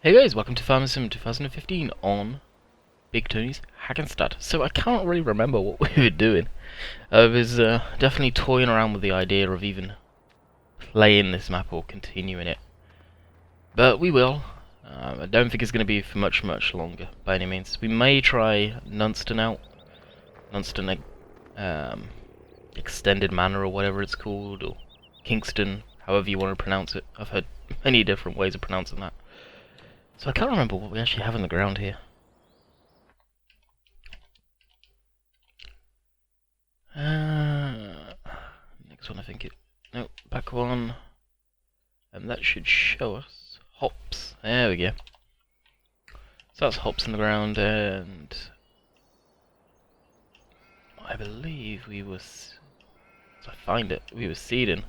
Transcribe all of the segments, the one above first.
Hey guys, welcome to Farming Sim 2015 on Big Tonys Hagestedt. So I can't really remember what we were doing. I was definitely toying around with the idea of even playing this map or continuing it. But we will. I don't think it's going to be for much longer by any means. We may try Nunston out. Nunston Extended Manor or whatever it's called, or Kingston, however you want to pronounce it. I've heard many different ways of pronouncing that. So I can't remember what we actually have on the ground here. Next one I think it... No, back one. And that should show us hops. There we go. So that's hops in the ground, and I believe we was... So I find it. We were seeding.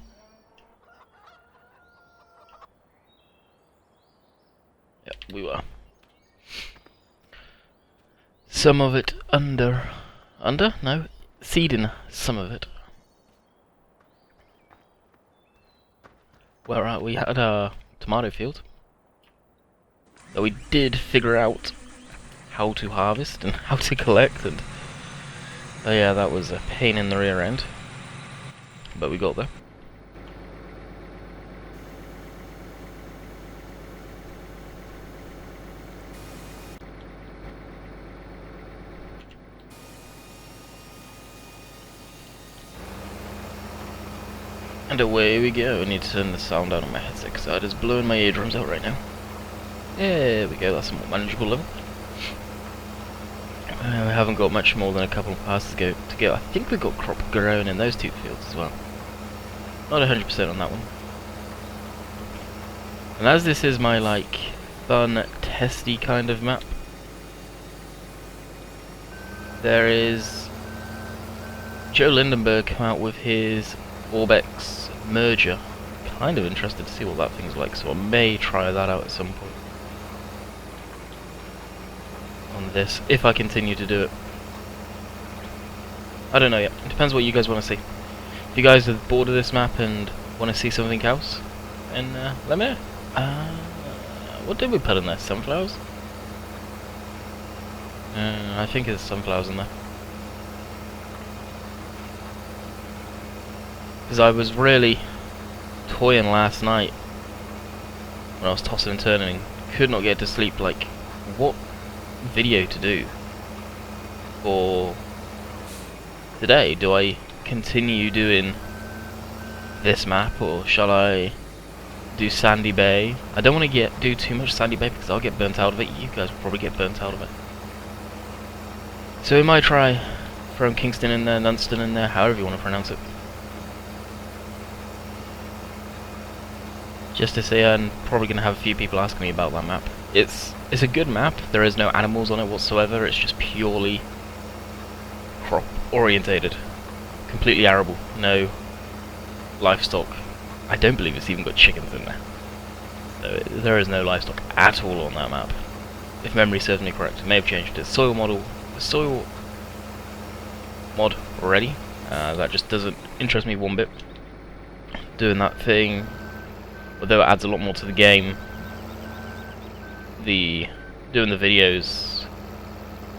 Yep, we were. Some of it under? No, seeding some of it. Where we had our tomato field that we did figure out how to harvest and how to collect, and oh yeah, that was a pain in the rear end, but we got there. And away we go. I need to turn the sound down on my headset because that is blowing my eardrums out right now. There we go, that's a more manageable level. We haven't got much more than a couple of passes to go. I think we got crop grown in those two fields as well. Not 100% on that one. And as this is my like fun, testy kind of map, there is Joe Lindenberg come out with his Orbex merger. Kind of interested to see what that thing's like, so I may try that out at some point on this, if I continue to do it. I don't know yet. It depends what you guys want to see. If you guys are bored of this map and want to see something else, then let me know. What did we put in there? Sunflowers? I think there's sunflowers in there. Because I was really toying last night when I was tossing and turning, could not get to sleep, like what video to do for today. Do I continue doing this map or shall I do Sandy Bay? I don't want to do too much Sandy Bay because I'll get burnt out of it. You guys will probably get burnt out of it. So we might try throwing Kingston in there, Nunston in there, however you want to pronounce it. Just to say, I'm probably going to have a few people asking me about that map. It's a good map. There is no animals on it whatsoever. It's just purely crop orientated, completely arable. No livestock. I don't believe it's even got chickens in there. So there is no livestock at all on that map. If memory serves me correct, it may have changed its soil model. The soil mod already. That just doesn't interest me one bit. Doing that thing. Although it adds a lot more to the game, doing the videos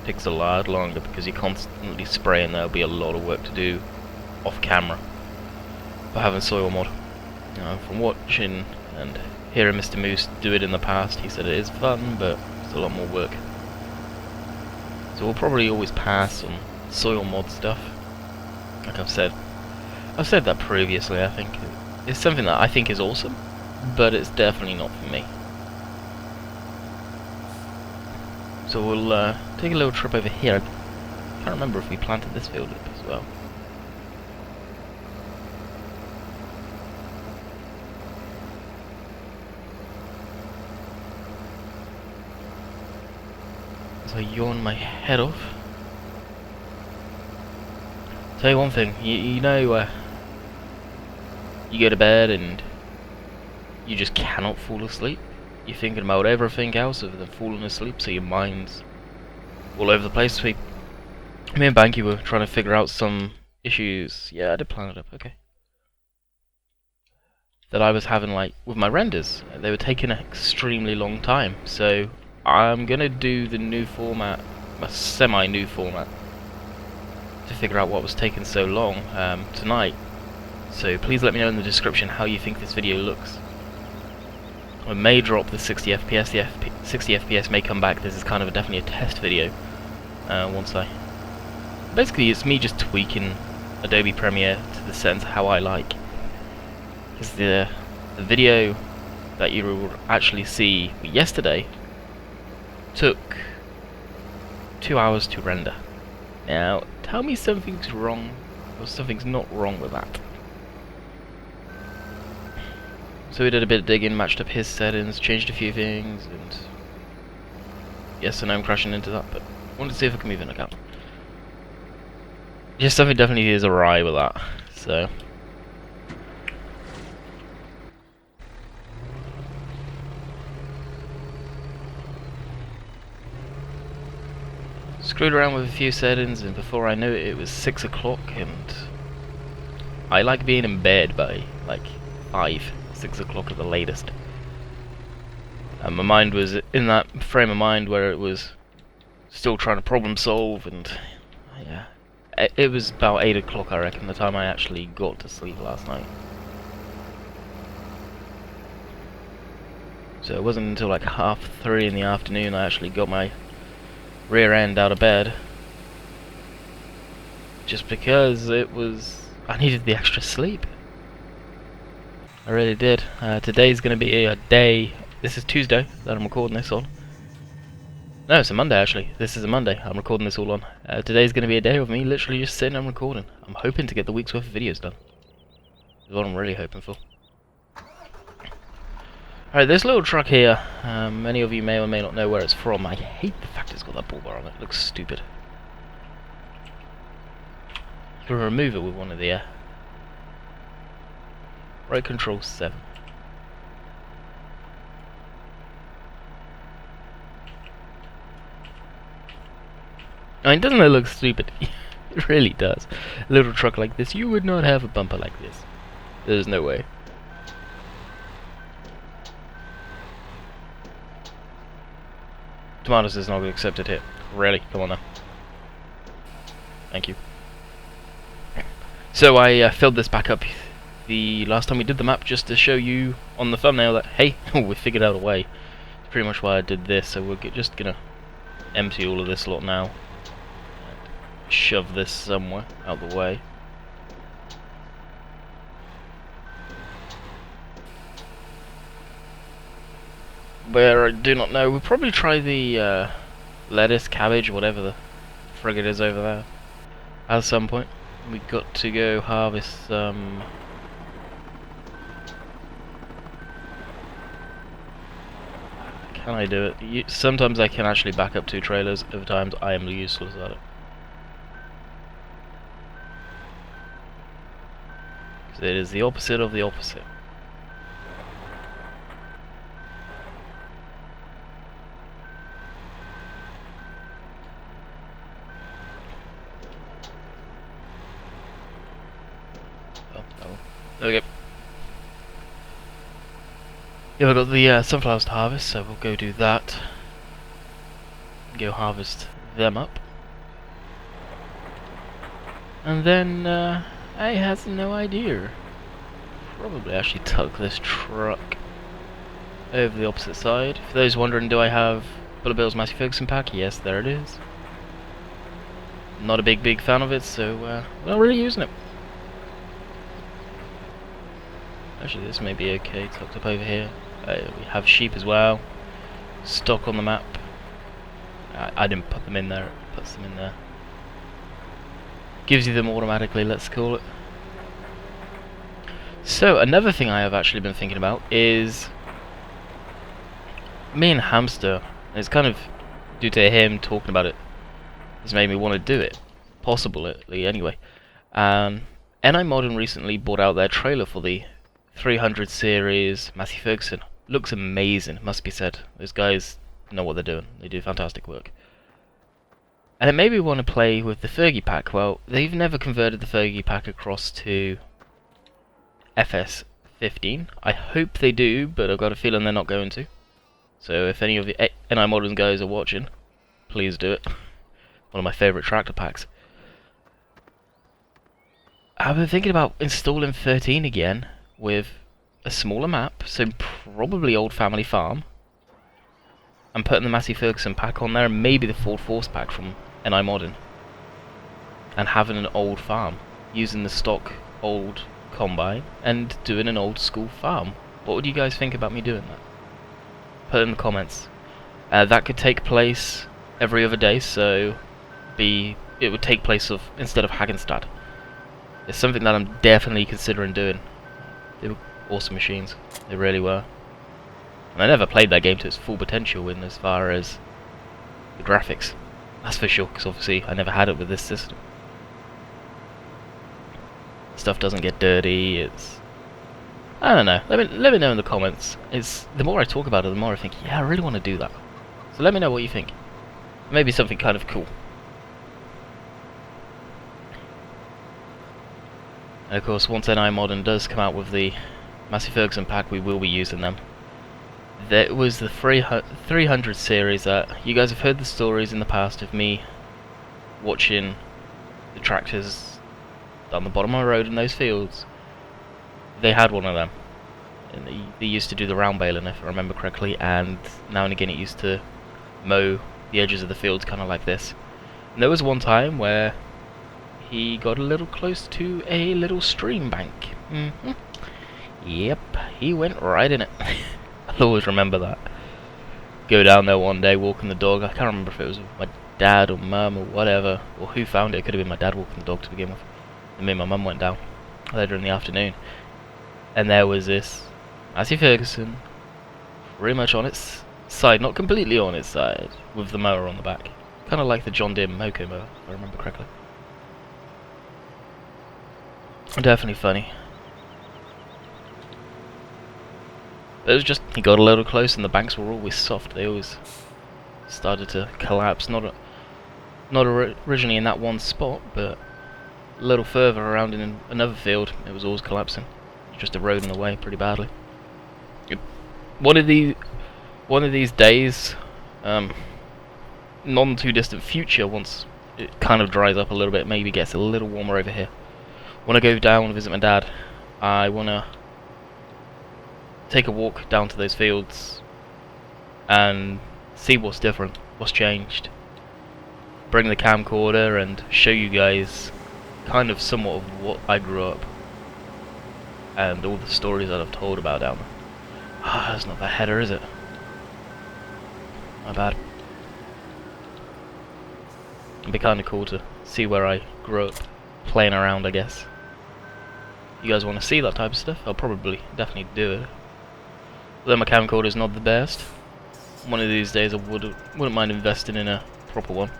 takes a lot longer because you're constantly spraying. There'll be a lot of work to do off camera for having soil mod. From watching and hearing Mr. Moose do it in the past, he said it is fun, but it's a lot more work. So we'll probably always pass on soil mod stuff. Like I've said that previously. I think it's something that I think is awesome, but it's definitely not for me. So we'll take a little trip over here. I can't remember if we planted this field up as well. So I yawn my head off. Tell you one thing, you know, you go to bed and you just cannot fall asleep. You're thinking about everything else other than falling asleep, so your mind's all over the place. Me and Banky were trying to figure out some issues. Yeah, I did plan it up, okay. that I was having like with my renders. They were taking an extremely long time, so I'm gonna do the new format, a semi-new format, to figure out what was taking so long tonight. So please let me know in the description how you think this video looks. I may drop the 60 FPS. The 60 FPS may come back. This is kind of definitely a test video. Once I... Basically, it's me just tweaking Adobe Premiere to the sense how I like. Because the video that you will actually see yesterday took 2 hours to render. Now, tell me something's wrong, or something's not wrong with that. So we did a bit of digging, matched up his settings, changed a few things, and yes, I know I'm crashing into that, but I wanted to see if I can move in account. Yes, something definitely is awry with that, so... Screwed around with a few settings, and before I knew it, it was 6 o'clock, and I like being in bed by like 6 o'clock at the latest. And my mind was in that frame of mind where it was still trying to problem solve, and yeah, it was about 8 o'clock, I reckon, the time I actually got to sleep last night. So it wasn't until like 3:30 in the afternoon I actually got my rear end out of bed, just because I needed the extra sleep. I really did. Today's going to be a day. This is Tuesday that I'm recording this on. No, it's a Monday actually. This is a Monday I'm recording this all on. Today's going to be a day of me literally just sitting and recording. I'm hoping to get the week's worth of videos done. That's what I'm really hoping for. Alright, this little truck here, many of you may or may not know where it's from. I hate the fact it's got that bull bar on it. It looks stupid. You can remove it with one of the right control 7. I mean, doesn't it look stupid? It really does. A little truck like this, you would not have a bumper like this. There's no way. Tomatoes is not accepted here. Really? Come on now. Thank you. So I filled this back up the last time we did the map just to show you on the thumbnail that, hey, we figured out a way. That's pretty much why I did this, so we're just gonna empty all of this lot now. And shove this somewhere out the way. Where I do not know, we'll probably try the lettuce, cabbage, whatever the frig it is over there. At some point, we got to go harvest some. Can I do it? Sometimes I can actually back up 2 trailers. Other times I am useless at it. Because it is the opposite of the opposite. There we go. Yeah, we've got the sunflowers to harvest, so we'll go do that. Go harvest them up. And then, I have no idea. Probably actually tuck this truck over the opposite side. For those wondering, do I have Bullet Bill's Massey Ferguson pack? Yes, there it is. Not a big fan of it, so we're not really using it. Actually, this may be okay, tucked up over here. We have sheep as well. Stock on the map. I didn't put them in there, it puts them in there. Gives you them automatically, let's call it. So, another thing I have actually been thinking about is me and Hamster. It's kind of due to him talking about it. It's made me want to do it. Possibly, anyway. NI Modern recently bought out their trailer for the 300 series Massey Ferguson. Looks amazing, must be said. Those guys know what they're doing. They do fantastic work. And it made me want to play with the Fergie pack. Well, they've never converted the Fergie pack across to FS50 15. I hope they do, but I've got a feeling they're not going to. So if any of the NI Modern guys are watching, please do it. One of my favourite tractor packs. I've been thinking about installing 13 again with a smaller map, so probably Old Family Farm, and putting the Massey Ferguson pack on there, and maybe the Ford Force pack from NI Modern, and having an old farm, using the stock old combine, and doing an old school farm. What would you guys think about me doing that? Put it in the comments. That could take place every other day, so it would take place instead of Hagestedt. It's something that I'm definitely considering doing. They were awesome machines, they really were. And I never played that game to its full potential in as far as the graphics. That's for sure, because obviously I never had it with this system. Stuff doesn't get dirty, I don't know, let me know in the comments. The more I talk about it, the more I think, yeah, I really want to do that. So let me know what you think. Maybe something kind of cool. And of course, once NI Modern does come out with the Massey Ferguson pack, we will be using them. There was the 300 series that you guys have heard the stories in the past of me watching the tractors down the bottom of my road in those fields. They had one of them, and they used to do the round baling, if I remember correctly, and now and again it used to mow the edges of the fields kind of like this. And there was one time where he got a little close to a little stream bank. Yep, he went right in it. I'll always remember that. Go down there one day, walking the dog. I can't remember if it was my dad or mum or whatever, or who found it. It could have been my dad walking the dog to begin with. And me and my mum went down later in the afternoon. And there was this Massey Ferguson, pretty much on its side, not completely on its side, with the mower on the back. Kind of like the John Deere Moco mower, if I remember correctly. Definitely funny. It was just, he got a little close and the banks were always soft. They always started to collapse. Not originally in that one spot, but a little further around in another field, it was always collapsing. Just eroding away pretty badly. One of these days, non too distant future, once it kind of dries up a little bit, maybe gets a little warmer over here, when I go down and visit my dad, I wanna take a walk down to those fields and see what's different, what's changed. Bring the camcorder and show you guys kind of somewhat of what I grew up and all the stories that I've told about down there. Ah, that's not that header, is it? My bad. It'd be kind of cool to see where I grew up playing around, I guess. You guys want to see that type of stuff? I'll probably definitely do it. Although my camcorder's not the best, one of these days I wouldn't mind investing in a proper one.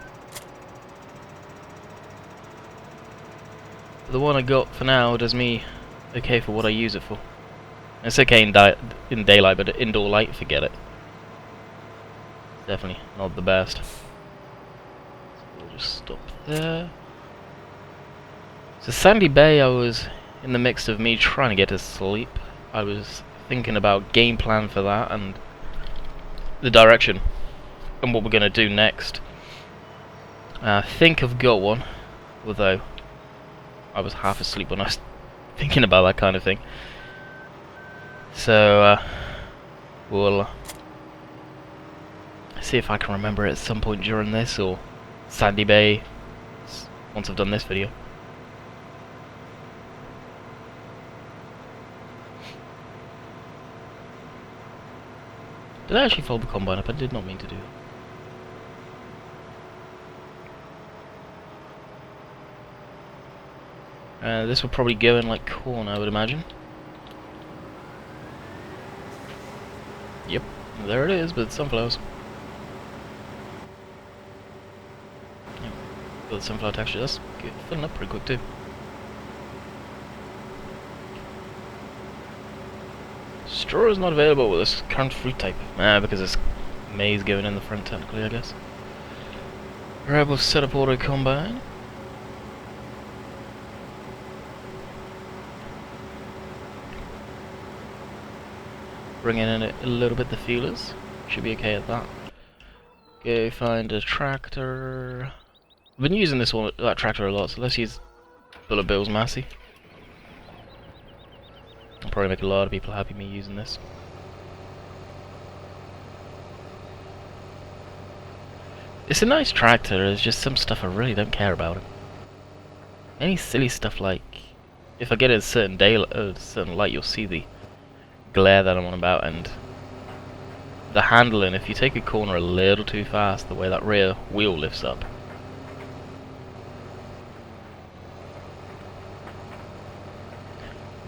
The one I got for now does me okay for what I use it for. It's okay in daylight, but indoor light, forget it. Definitely not the best. So we'll just stop there. So Sandy Bay, I was in the mix of me trying to get to sleep. I was thinking about game plan for that and the direction and what we're going to do next. I think I've got one, although I was half asleep when I was thinking about that kind of thing. So we'll see if I can remember it at some point during this, or Sandy Bay once I've done this video. Did I actually fold the combine up? I did not mean to do that. This will probably go in like corn, I would imagine. Yep, there it is, but sunflowers. Yep, got the sunflower texture. That's good. Filling up pretty quick too. Straw is not available with this current fruit type. Because it's maize going in the front technically, I guess. Alright, we'll set up auto combine. bringing in a little bit the feelers. Should be okay at that. Go find a tractor. I've been using that tractor a lot, so let's use Bullet Bill's Massey. I'll probably make a lot of people happy me using this. It's a nice tractor, there's just some stuff I really don't care about it. Any silly stuff like, if I get a certain certain light, you'll see the glare that I'm on about, and the handling, if you take a corner a little too fast, the way that rear wheel lifts up.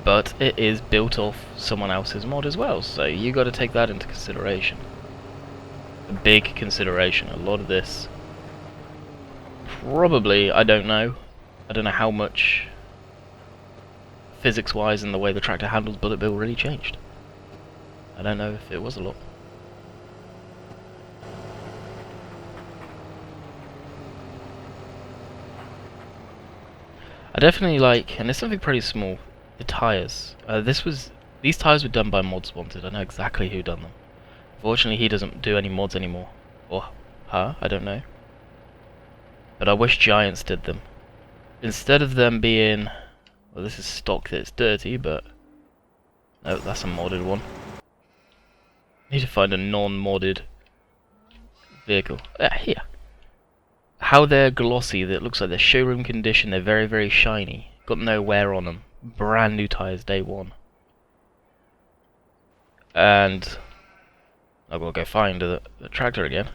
But it is built off someone else's mod as well, so you got to take that into consideration. A big consideration. A lot of this, probably, I don't know how much physics-wise and the way the tractor handles Bullet Bill really changed. I don't know if it was a lot. I definitely like, and it's something pretty small, the tyres. These tyres were done by Mods Wanted. I know exactly who done them. Fortunately, he doesn't do any mods anymore. Or her, I don't know. But I wish Giants did them. Instead of them being... Well, this is stock that's dirty, but... No, that's a modded one. Need to find a non-modded vehicle. Here. How they're glossy, that looks like they're showroom condition, they're very, very shiny. Got no wear on them. Brand new tyres, day one. And... I've got to go find the tractor again.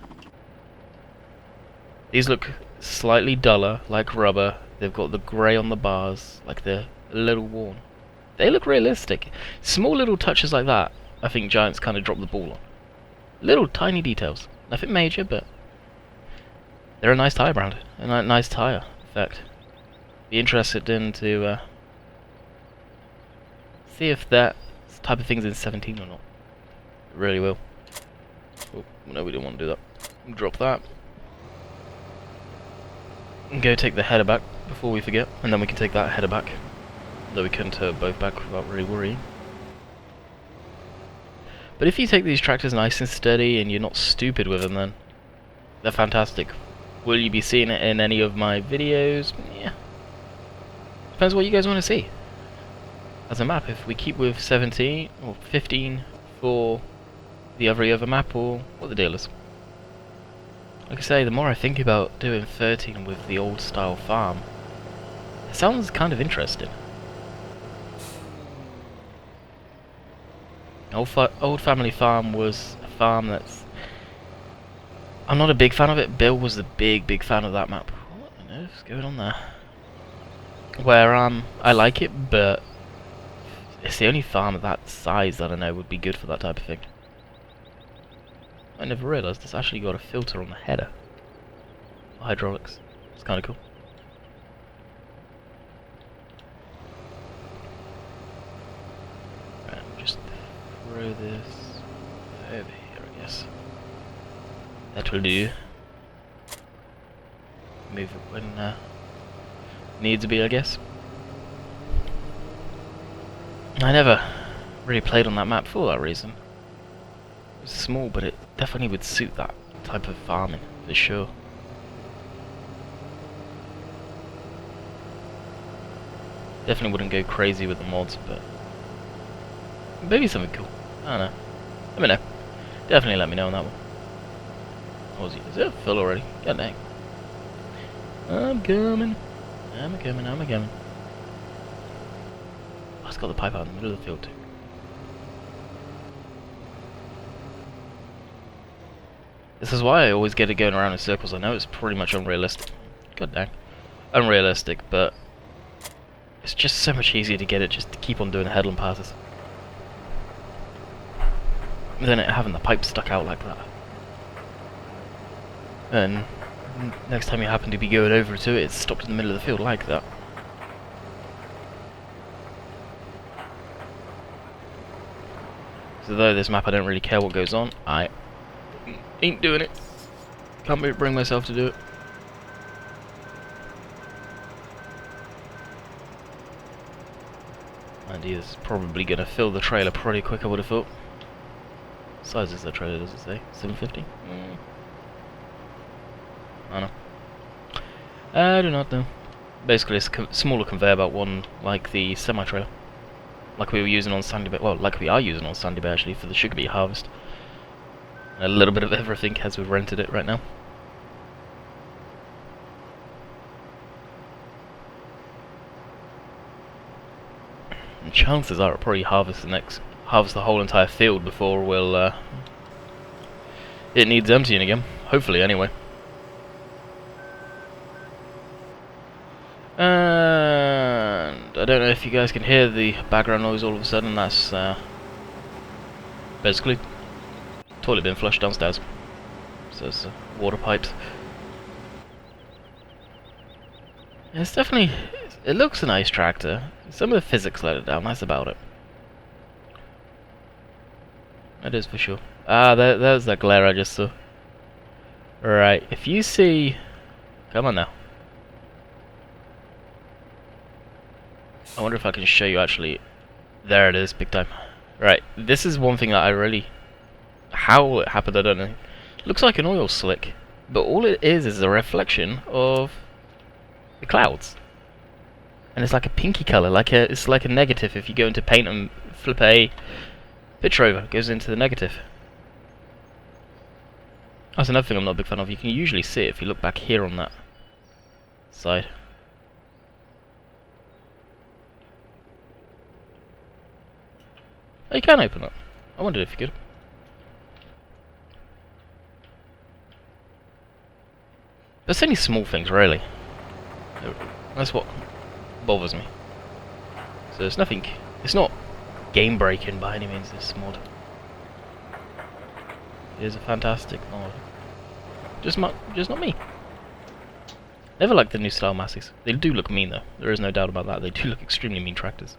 These look slightly duller, like rubber. They've got the grey on the bars, like they're a little worn. They look realistic. Small little touches like that, I think Giants kind of dropped the ball on. Little tiny details. Nothing major, but they're a nice tyre brand. A nice tyre, in fact. Be interested in to see if that type of thing's in 17 or not. It really will. Oh, no, we didn't want to do that. Drop that. And go take the header back before we forget, and then we can take that header back. Though we can turn both back without really worrying. But if you take these tractors nice and steady and you're not stupid with them, then they're fantastic. Will you be seeing it in any of my videos? Yeah. Depends what you guys want to see. As a map, if we keep with 17 or 15 for the every other map, or what the deal is. Like I say, the more I think about doing 13 with the old style farm, it sounds kind of interesting. Old family farm was a farm that's... I'm not a big fan of it. Bill was the big fan of that map. What on earth's going on there? Where I like it, but it's the only farm of that size that I know would be good for that type of thing. I never realised it's actually got a filter on the header. Hydraulics. It's kind of cool. Right, just throw this over here, I guess. That will do. Move it when needs to be, I guess. I never really played on that map for that reason. It was small, but it definitely would suit that type of farming, for sure. Definitely wouldn't go crazy with the mods, but maybe something cool. I don't know. Let me know. Definitely let me know on that one. What was it? Is it full already? God dang. I'm coming. I'm coming. Oh, it's got the pipe out in the middle of the field too. This is why I always get it going around in circles. I know it's pretty much unrealistic. God dang. Unrealistic, but it's just so much easier to get it just to keep on doing headland passes than it having the pipe stuck out like that. And next time you happen to be going over to it, it's stopped in the middle of the field like that. So though this map I don't really care what goes on, I ain't doing it. Can't bring myself to do it. And he's probably going to fill the trailer pretty quick, I would have thought. size is the trailer, does it say? 750? I don't know. I do not know. Basically, it's a smaller conveyor belt one, like the semi-trailer. Like we were using on Sandy Bay, well, like we are using on Sandy Bay actually, for the sugar beet harvest. A little bit of everything as we've rented it right now. And chances are I'll probably harvest the whole entire field before we'll, it needs emptying again. Hopefully, anyway. And I don't know if you guys can hear the background noise all of a sudden. That's basically toilet being flushed downstairs. So it's water pipes. It's definitely, it looks a nice tractor. Some of the physics let it down, that's about it. That is for sure. Ah, there's that glare I just saw. Right, if you see... Come on now. I wonder if I can show you actually... There it is, big time. Right, this is one thing that I really... How it happened, I don't know. Looks like an oil slick, but all it is a reflection of the clouds. And it's like a pinky colour, it's like a negative. If you go into paint and flip a picture over, it goes into the negative. That's another thing I'm not a big fan of. You can usually see it if you look back here on that side. Oh, you can open that. I wondered if you could. But it's only small things, really. That's what bothers me. So it's nothing. It's not game breaking by any means. This mod. It is a fantastic mod. Just not me. Never liked the new style Massies. They do look mean though. There is no doubt about that. They do look extremely mean tractors.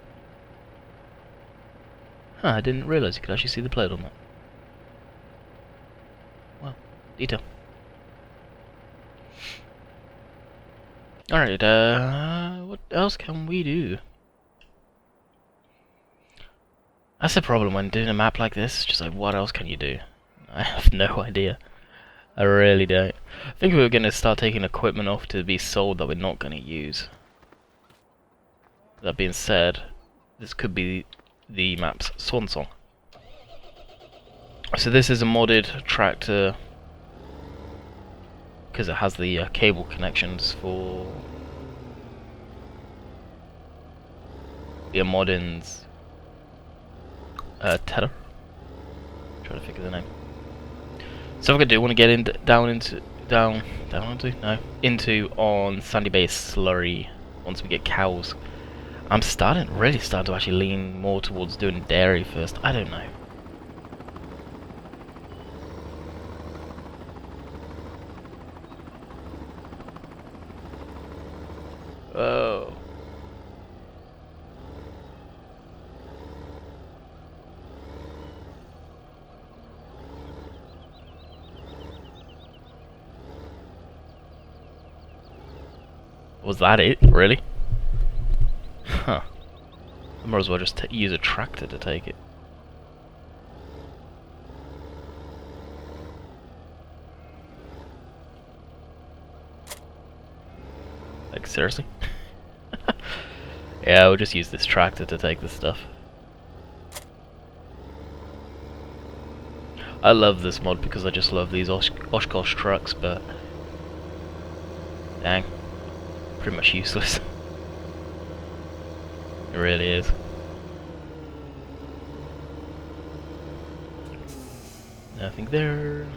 Huh, I didn't realise you could actually see the plate on that. Well, detail. Alright, what else can we do? That's the problem when doing a map like this, just like, what else can you do? I have no idea. I really don't. I think we were going to start taking equipment off to be sold that we're not going to use. That being said, this could be the map's swan song. So this is a modded tractor because it has the cable connections for the Modin's tether. Trying to figure the name. So what I'm gonna do, I want to get into on Sandy Bay slurry once we get cows. I'm really starting to actually lean more towards doing dairy first. I don't know. Oh. Was that it? Really? Huh. I might as well just use a tractor to take it. Like, seriously? Yeah, we'll just use this tractor to take this stuff. I love this mod because I just love these Oshkosh trucks, but... Dang. Pretty much useless. It really is. Nothing there.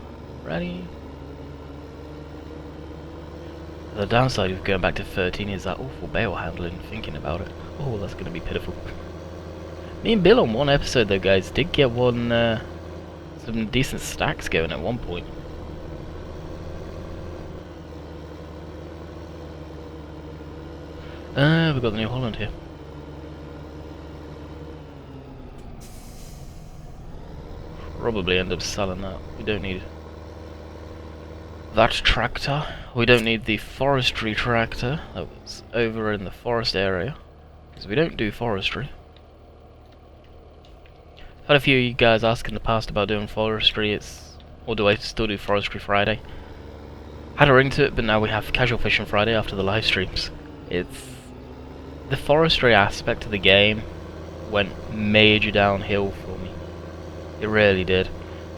Ready. The downside of going back to 13 is that awful bale handling, thinking about it. Oh, that's gonna be pitiful. Me and Bill on one episode though, guys, did get some decent stacks going at one point. We've got the New Holland here. Probably end up selling that. We don't need that tractor. We don't need the forestry tractor that was over in the forest area, because we don't do forestry. Had a few of you guys ask in the past about doing forestry, or do I still do forestry Friday? Had a ring to it, but now we have casual fishing Friday after the live streams. The forestry aspect of the game went major downhill for me. It really did.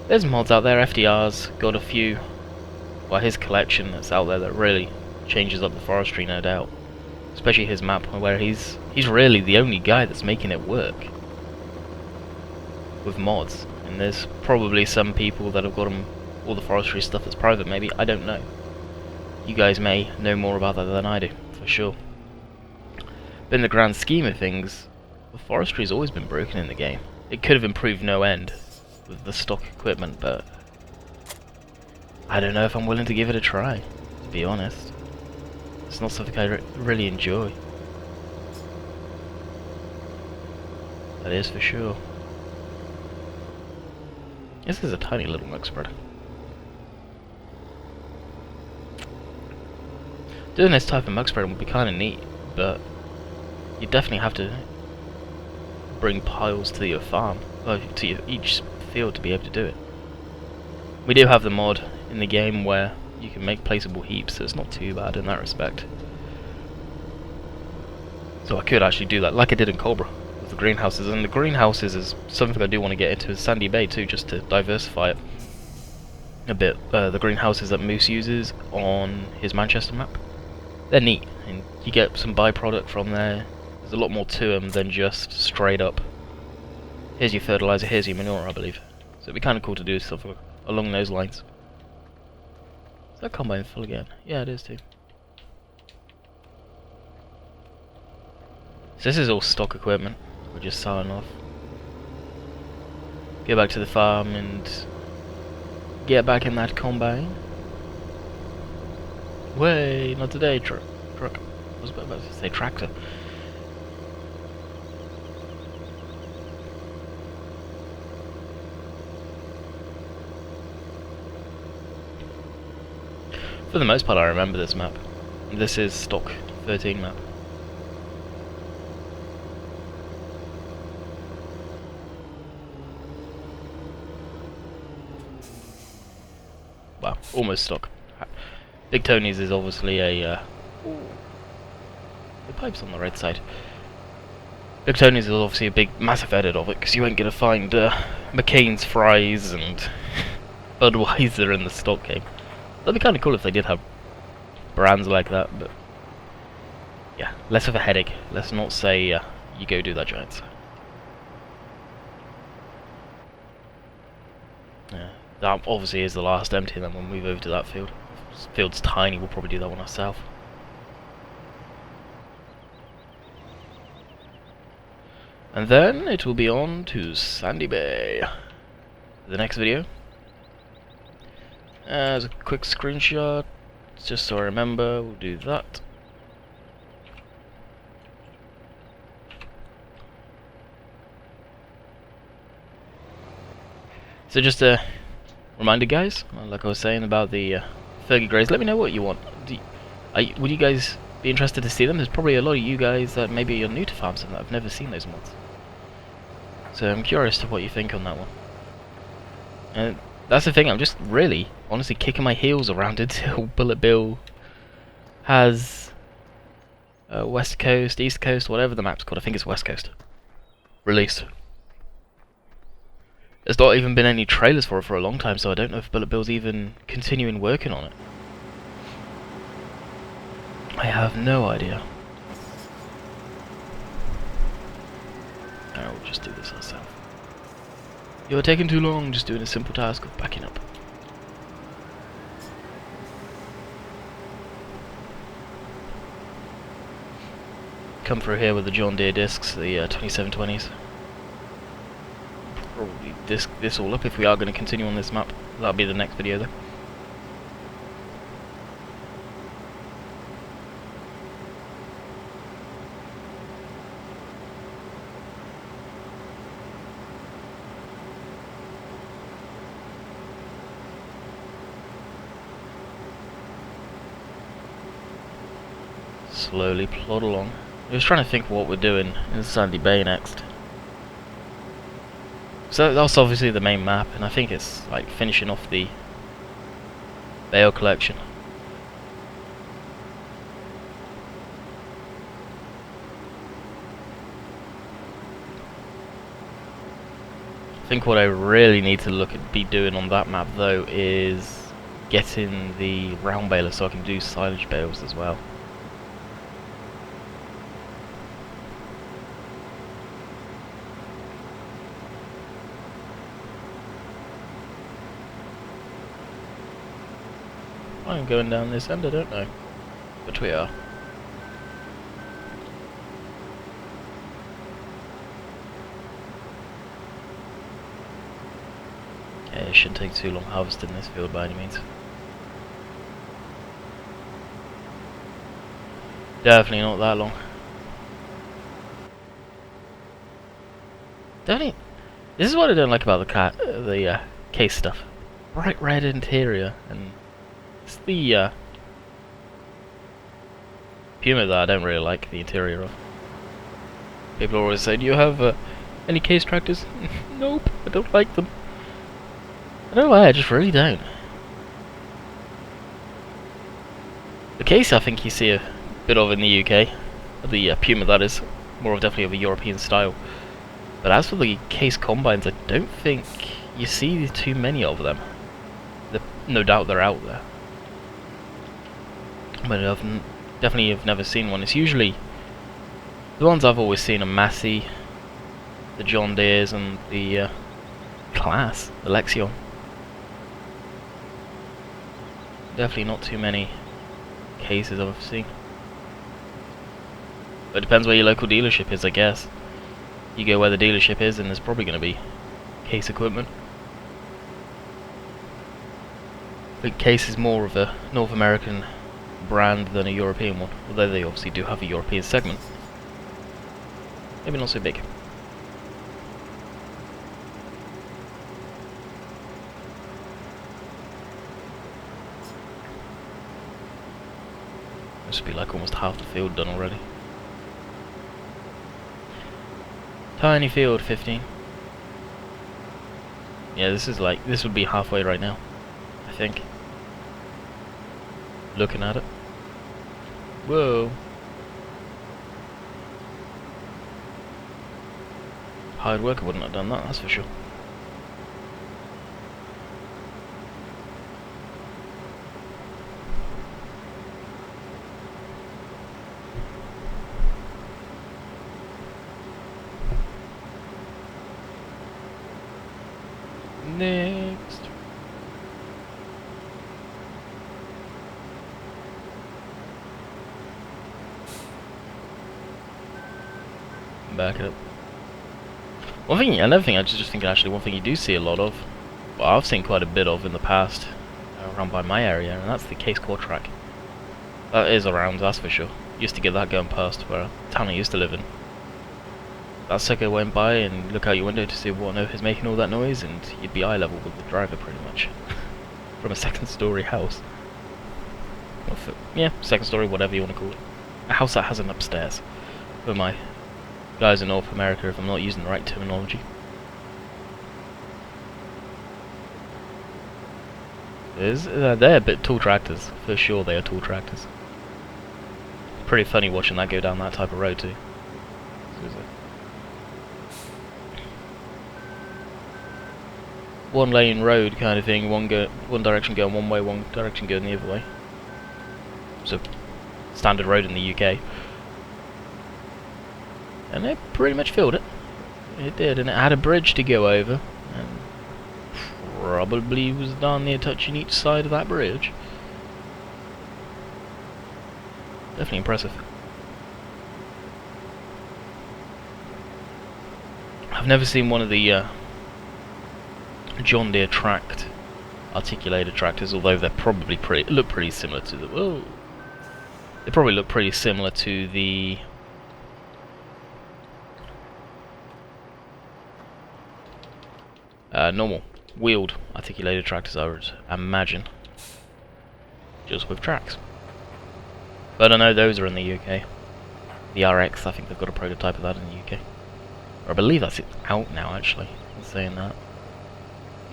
There's mods out there, FDR's got a few, well, his collection that's out there that really changes up the forestry, no doubt. Especially his map, where he's really the only guy that's making it work with mods. And there's probably some people that have got all the forestry stuff that's private, maybe, I don't know. You guys may know more about that than I do, for sure. But in the grand scheme of things, the forestry's always been broken in the game. It could have improved no end with the stock equipment, but I don't know if I'm willing to give it a try, to be honest. It's not something I really enjoy. That is for sure. This is a tiny little mug spreader. Doing this type of mug spreading would be kind of neat, but you definitely have to bring piles to your farm, or to each field to be able to do it. We do have the mod in the game where you can make placeable heaps, so it's not too bad in that respect. So I could actually do that, like I did in Cobra, with the greenhouses. And the greenhouses is something I do want to get into Sandy Bay too, just to diversify it a bit. The greenhouses that Moose uses on his Manchester map, they're neat, and you get some byproduct from there. There's a lot more to them than just straight up, here's your fertilizer, here's your manure, I believe. So it'd be kind of cool to do stuff along those lines. Is that combine full again? Yeah, it is too. So this is all stock equipment. We're just selling off. Get back to the farm and get back in that combine. Way, not today, truck. I was about to say tractor. For the most part, I remember this map. This is stock 13 map. Well, almost stock. Big Tonys is obviously a... the pipe's on the red side. Big Tonys is obviously a big, massive edit of it, because you ain't going to find McCain's Fries and Budweiser in the stock game. That'd be kind of cool if they did have brands like that, but yeah, less of a headache. Let's not say you go do that, Giants. Yeah, that obviously is the last empty, and then we'll move over to that field. This field's tiny, we'll probably do that one ourselves. And then it will be on to Sandy Bay. The next video. As a quick screenshot, just so I remember, we'll do that. So just a reminder, guys, like I was saying about the Fergie Greys, let me know what you want. Would you guys be interested to see them? There's probably a lot of you guys that maybe are new to farms and that have never seen those mods. So I'm curious to what you think on that one. And that's the thing, I'm just really, honestly, kicking my heels around until Bullet Bill has West Coast, East Coast, whatever the map's called, I think it's West Coast, released. There's not even been any trailers for it for a long time, so I don't know if Bullet Bill's even continuing working on it. I have no idea. Alright, we'll just do this ourselves. You're taking too long, just doing a simple task of backing up. Come through here with the John Deere discs, the 2720s. Probably disc this all up if we are going to continue on this map. That'll be the next video though. Slowly plod along. I was trying to think what we're doing in Sandy Bay next. So that's obviously the main map, and I think it's like finishing off the Bale collection. I think what I really need to be doing on that map though is getting the round baler so I can do silage bales as well. I'm going down this end, I don't know, but we are. Yeah, it shouldn't take too long harvesting this field by any means. Definitely not that long. This is what I don't like about the case stuff. Bright red interior, and it's the Puma that I don't really like the interior of. People always say, do you have any case tractors? Nope, I don't like them. I don't know why, I just really don't. The case I think you see a bit of in the UK, the Puma that is, more of definitely of a European style. But as for the case combines, I don't think you see too many of them. No doubt they're out there. But I've definitely have never seen one. It's usually the ones I've always seen are Massey, the John Deeres, and the Class, the Lexion. Definitely not too many cases I've seen. But it depends where your local dealership is, I guess. You go where the dealership is, and there's probably going to be case equipment. I think Case is more of a North American brand than a European one, although they obviously do have a European segment. Maybe not so big. Must be like almost half the field done already. Tiny field, 15. Yeah, this would be halfway right now, I think. Looking at it. Whoa. Hard worker wouldn't have done that, that's for sure. Next. Back it up. Another thing I just think actually one thing you do see a lot of, well I've seen quite a bit of in the past, around by my area, and that's the case core track. That is around, that's for sure. Used to get that going past where a town I used to live in. That sucker went by and look out your window to see what on earth is making all that noise, and you'd be eye level with the driver pretty much. From a second story house. Yeah, second story, whatever you want to call it. A house that has an upstairs. For my guys in North America, if I'm not using the right terminology. They're a bit tall tractors, for sure they are tall tractors. Pretty funny watching that go down that type of road too. One lane road kind of thing, one direction going one way, one direction going the other way. So, standard road in the UK. And it pretty much filled it. It did, and it had a bridge to go over, and probably was darn near touching each side of that bridge. Definitely impressive. I've never seen one of the John Deere tracked articulated tractors, although they're probably look pretty similar to the. Whoa. They probably look pretty similar to the normal wheeled articulated tractors, I would imagine, just with tracks. But I know those are in the UK. The RX, I think they've got a prototype of that in the UK. Or I believe that's out now, actually. saying that.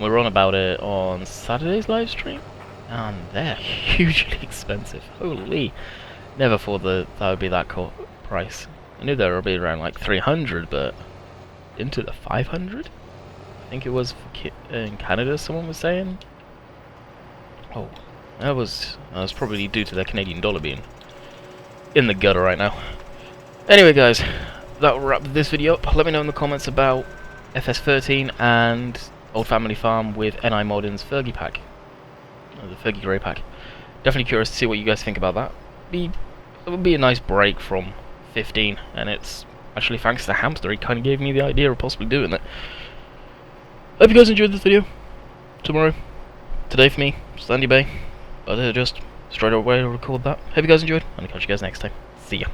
We were on about it on Saturday's live stream, and they're hugely expensive. Holy. Never thought that would be that price. I knew they would be around like 300, but into the 500? I think it was in Canada, someone was saying. Oh, that was probably due to their Canadian dollar being in the gutter right now. Anyway, guys, that will wrap this video up. Let me know in the comments about FS13 and Old Family Farm with NI Modern's Fergie pack, the Fergie Grey pack. Definitely curious to see what you guys think about that. It would be a nice break from 15, and it's actually thanks to Hamster. He kind of gave me the idea of possibly doing it. Hope you guys enjoyed this video. Today for me, Sandy Bay, but just straight away record that. Hope you guys enjoyed, and I'll catch you guys next time. See ya.